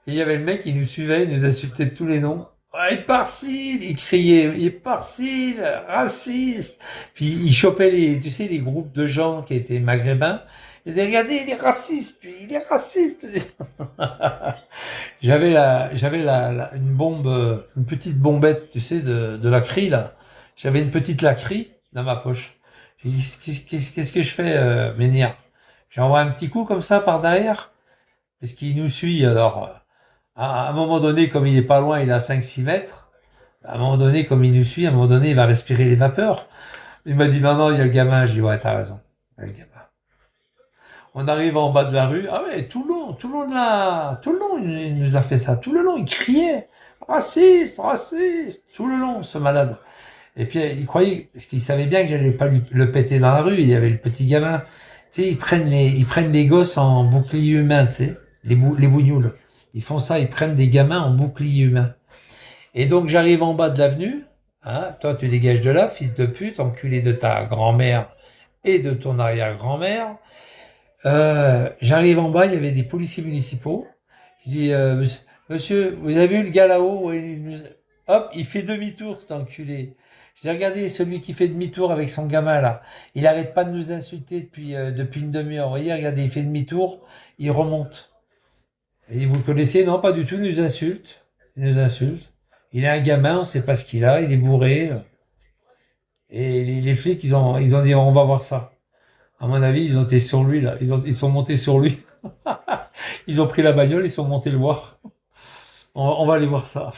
et il y avait le mec qui nous suivait, il nous insultait de tous les noms. Ouais, Parcil, il criait, il est Parcil, raciste. Puis il chopait les groupes de gens qui étaient maghrébins. Il disait, regardez, il est raciste, lui, il est raciste. Une bombe, une petite bombette, tu sais, de lacry, là. J'avais une petite lacry dans ma poche. J'ai dit, qu'est-ce que je fais, Menhir? J'envoie un petit coup comme ça par derrière. Parce qu'il nous suit, alors, à un moment donné, comme il est pas loin, il est à 5 6 mètres. À un moment donné, comme il nous suit, à un moment donné, il va respirer les vapeurs. Il m'a dit, non, non, il y a le gamin. Je dis, ouais, t'as raison. Il y a le gamin. On arrive en bas de la rue. Ah ouais, tout le long, il nous a fait ça. Tout le long, il criait. Raciste, raciste. Tout le long, ce malade. Et puis, il croyait, parce qu'il savait bien que j'allais pas le péter dans la rue. Il y avait le petit gamin. Tu sais, ils prennent les gosses en bouclier humain, tu sais. Les bougnoules. Ils font ça, ils prennent des gamins en bouclier humain. Et donc, j'arrive en bas de l'avenue. Hein, toi, tu dégages de là, fils de pute, enculé de ta grand-mère et de ton arrière-grand-mère. J'arrive en bas, il y avait des policiers municipaux. Je dis, monsieur, vous avez vu le gars là-haut? Ouais, hop, il fait demi-tour, cet enculé. Je dis, regardez, celui qui fait demi-tour avec son gamin là. Il arrête pas de nous insulter depuis une demi-heure. Vous voyez, regardez, il fait demi-tour, il remonte. Et vous le connaissez? Non, pas du tout, il nous insulte. Il nous insulte. Il est un gamin, on sait pas ce qu'il a, il est bourré. Et les flics, ils ont dit, on va voir ça. À mon avis, ils ont été sur lui, là. Ils sont montés sur lui. Ils ont pris la bagnole, ils sont montés le voir. On va aller voir ça.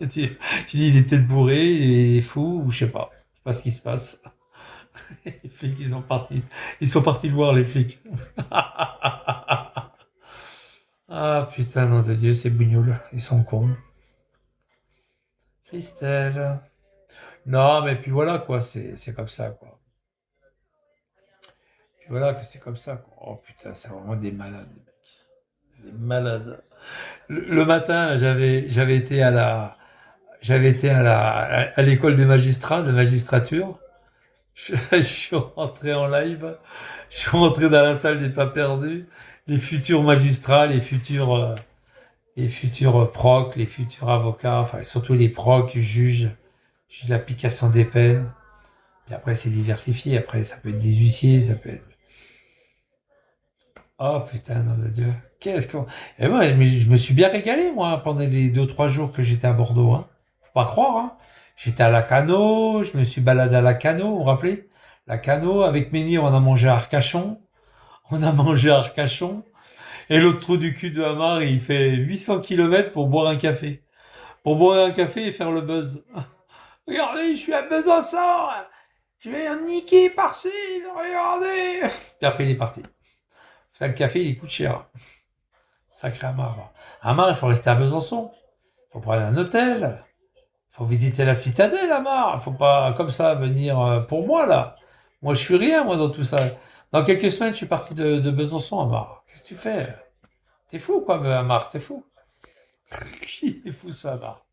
J'ai dit, il est peut-être bourré, il est fou, ou je sais pas. Je sais pas ce qui se passe. Les flics, ils sont partis le voir, les flics. Ah, putain, nom de Dieu, ces bougnoules. Ils sont cons. Christelle. Non, mais puis voilà, quoi. C'est comme ça, quoi. Puis voilà, que c'est comme ça, quoi. Oh, putain, c'est vraiment des malades, les mecs. Des malades. Le matin, j'avais été à l'école des magistrats, de magistrature. Je suis rentré en live. Je suis rentré dans la salle des pas perdus. les futurs magistrats, les futurs procs, les futurs avocats, enfin surtout les procs, juges d'application des peines. Puis après, c'est diversifié. Après, ça peut être des huissiers, ça peut être... Oh putain, nom de Dieu. Qu'est-ce qu'on... Et moi, mais je me suis bien régalé, moi, pendant les 2 3 jours que j'étais à Bordeaux. Hein. Faut pas croire. Hein. J'étais à Lacanau, je me suis baladé à Lacanau, vous vous rappelez? Lacanau, avec Ménir, on a mangé à Arcachon. On a mangé à Arcachon. Et l'autre trou du cul de Hamar, il fait 800 kilomètres pour boire un café. Pour boire un café et faire le buzz. Regardez, je suis à Besançon. Je vais en niquer par-ci, regardez. Puis après, il est parti. Ça, le café, il coûte cher. Sacré Hamar. Hamar, il faut rester à Besançon. Il faut prendre un hôtel. Il faut visiter la citadelle, Hamar. Il faut pas, comme ça, venir pour moi, là. Moi, je suis rien, moi, dans tout ça. Dans quelques semaines, je suis parti de Besançon, Hamar. Qu'est-ce que tu fais? T'es fou, quoi, Hamar, t'es fou. Qui est fou, ça, Hamar?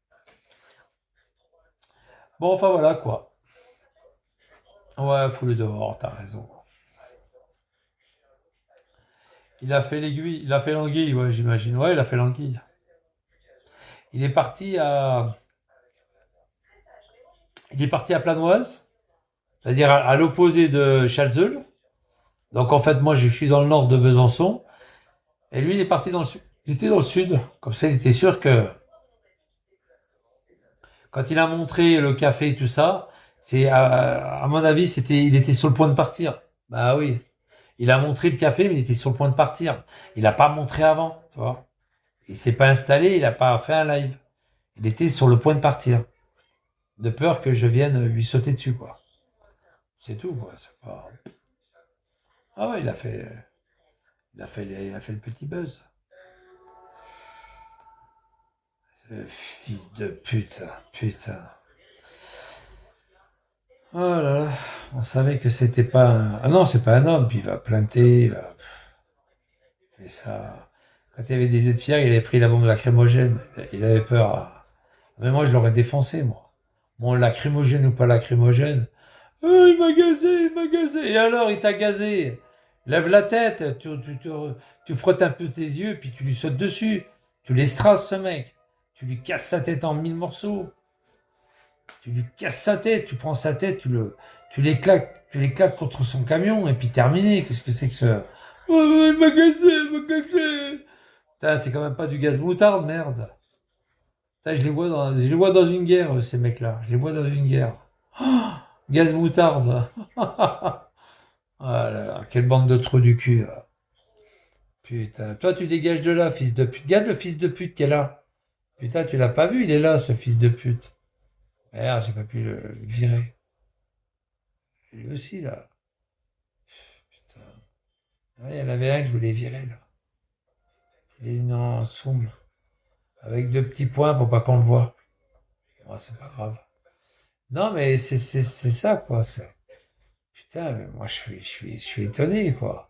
Bon, enfin, voilà, quoi. Ouais, fous-le dehors, t'as raison. Il a fait l'aiguille, il a fait l'anguille, ouais, j'imagine. Ouais, il a fait l'anguille. Il est parti à, il est parti à Planoise, c'est-à-dire à l'opposé de Chalzeul. Donc en fait, moi, je suis dans le nord de Besançon, et lui, il est parti dans le sud. Il était dans le sud. Comme ça, il était sûr que quand il a montré le café et tout ça, c'est à mon avis, il était sur le point de partir. Bah oui. Il a montré le café, mais il était sur le point de partir. Il n'a pas montré avant, tu vois. Il s'est pas installé, il n'a pas fait un live. Il était sur le point de partir. De peur que je vienne lui sauter dessus, quoi. C'est tout, quoi. C'est pas... Ah ouais, il a fait le petit buzz. Ce fils de pute, putain. Oh là là, on savait que c'était pas un... Ah non, c'est pas un homme, puis il va planter, il fait ça. Quand il y avait des aides fiers, il avait pris la bombe lacrymogène, il avait peur. Mais moi, je l'aurais défoncé, moi. Bon, lacrymogène ou pas lacrymogène. Il m'a gazé, il m'a gazé. Et alors, il t'a gazé. Lève la tête, tu frottes un peu tes yeux, puis tu lui sautes dessus. Tu l'estraces, ce mec. Tu lui casses sa tête en 1000 morceaux. Tu lui casses sa tête, tu prends sa tête, tu l'éclates contre son camion, et puis terminé. Qu'est-ce que c'est que ce... Oh, il m'a gazé, il m'a gazé. Putain, c'est quand même pas du gaz moutarde, merde. Putain, je les vois dans une guerre, ces mecs-là. Je les vois dans une guerre. Gaz moutarde. Ah là là, quelle bande de trous du cul. Là. Putain, toi tu dégages de là, fils de pute. Regarde le fils de pute qu'elle a. Putain, tu l'as pas vu, il est là, ce fils de pute. Merde, j'ai pas pu le virer. Lui aussi, là. Putain. Ouais, il y en avait un que je voulais virer, là. Il est une en somme. Avec 2 petits points pour pas qu'on le voit. Oh, c'est pas grave. Non, mais c'est ça, quoi. Putain, mais moi, je suis étonné, quoi.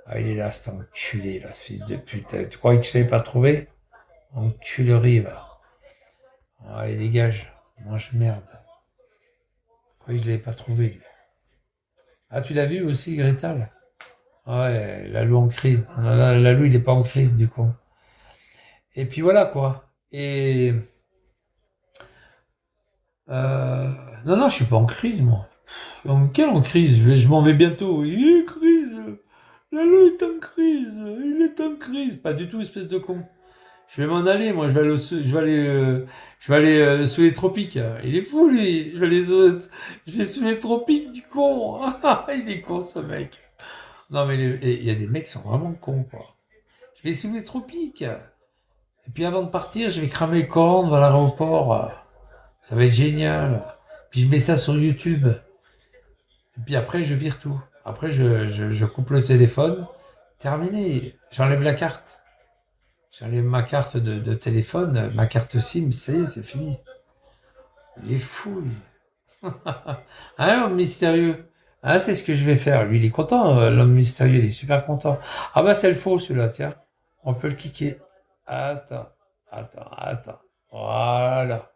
Ah, il est là, cet enculé, là, fils de pute. Tu croyais que je l'avais pas trouvé? Enculerie, va. Allez, dégage. Mange merde. Oui, je l'avais pas trouvé, lui. Ah, tu l'as vu aussi, Grital? Ouais, Lalou en crise. Non, Lalou, il est pas en crise, du coup. Et puis voilà, quoi. Et... euh, non, non, je suis pas en crise, moi. Quelle en crise? Je m'en vais bientôt. Il est en crise. Lalou est en crise. Il est en crise. Pas du tout, espèce de con. Je vais m'en aller, moi, je vais aller sous les tropiques. Il est fou, lui. Je vais sous les tropiques, du con. Il est con, ce mec. Non, mais il y a des mecs qui sont vraiment cons, quoi. Je vais sous les tropiques. Et puis avant de partir, je vais cramer le Coran devant l'aéroport. Ça va être génial. Puis je mets ça sur YouTube. Et puis après, je vire tout. Après, je coupe le téléphone. Terminé. J'enlève la carte. J'enlève ma carte de téléphone, ma carte SIM, ça y est, c'est fini. Il est fou, lui. Hein, l'homme mystérieux? Ah, c'est ce que je vais faire. Lui, il est content, l'homme mystérieux, il est super content. Ah bah, c'est le faux, celui-là, tiens. On peut le kicker. Attends, attends. Voilà.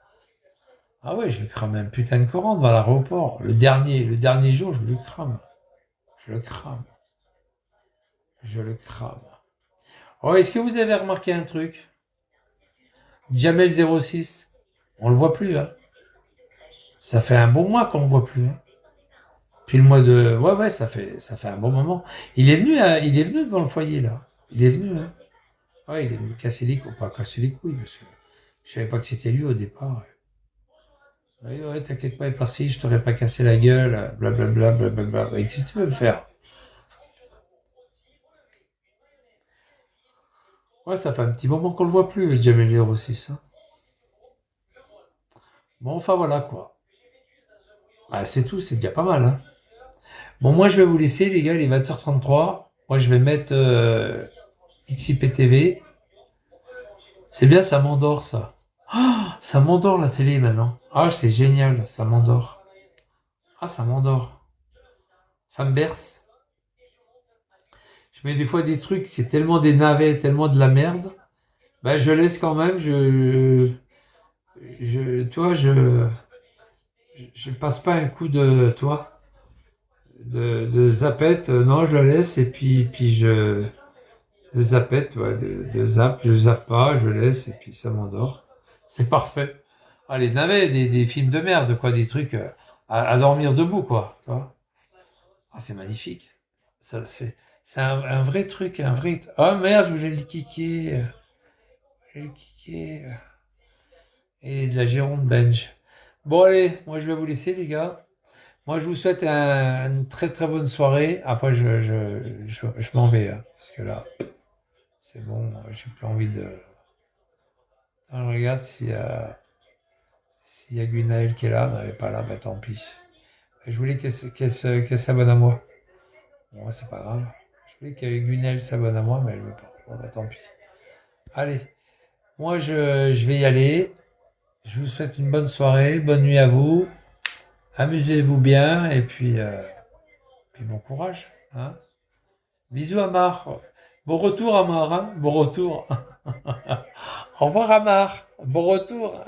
Ah ouais, je vais cramer un putain de Coran devant l'aéroport. Le dernier jour, je le crame. Je le crame. Je le crame. Oh, est-ce que vous avez remarqué un truc? Jamel 06, on le voit plus, hein. Ça fait un bon mois qu'on le voit plus, hein. Puis le mois de... Ouais, ouais, ça fait un bon moment. Il est venu devant le foyer, là. Il est venu, hein. Ouais, il est venu casser les couilles. Pas casser les couilles, parce que je savais pas que c'était lui au départ. Ouais, ouais, t'inquiète pas, il est passé, je t'aurais pas cassé la gueule, blablabla, blablabla. Et qu'est-ce que tu veux me faire? Ouais, ça fait un petit moment qu'on le voit plus, Jamel 06, hein. Bon, enfin voilà, quoi. Ah, c'est tout, c'est déjà pas mal, hein. Bon, moi, je vais vous laisser, les gars, il est 20h33. Moi, je vais mettre XIPTV. C'est bien, ça m'endort, ça. Ah, ça m'endort, la télé, maintenant. Ah, c'est génial, ça m'endort. Ah, ça m'endort. Ça me berce. Je mets des fois des trucs, c'est tellement des navets, tellement de la merde. Ben, je laisse quand même, toi, je passe pas un coup de, toi, de zapette. Non, je le laisse et puis de zapette, ouais, de zap, je zappe pas, je laisse et puis ça m'endort. C'est parfait. Ah, les navets, des films de merde, quoi, des trucs à dormir debout, quoi, tu vois. Ah, c'est magnifique. Ça, c'est un vrai truc, un vrai. Oh merde, je voulais le kicker. Je voulais le kicker. Et de la Jérôme Bench. Bon, allez, moi je vais vous laisser, les gars. Moi, je vous souhaite une très très bonne soirée. Après, je m'en vais, hein, parce que là, c'est bon, j'ai plus envie de. Ah, je regarde s'il y a Guinaël qui est là. Non, elle n'est pas là, bah tant pis. Je voulais qu'elle s'abonne à moi. Bon, c'est pas grave. Je voulais que Guinaël s'abonne à moi, mais elle veut pas. Bon, bah tant pis. Allez, moi je vais y aller. Je vous souhaite une bonne soirée, bonne nuit à vous. Amusez-vous bien et puis bon courage, hein. Bisous Amar. Bon retour Amar, hein. Bon retour. Au revoir Amar. Bon retour.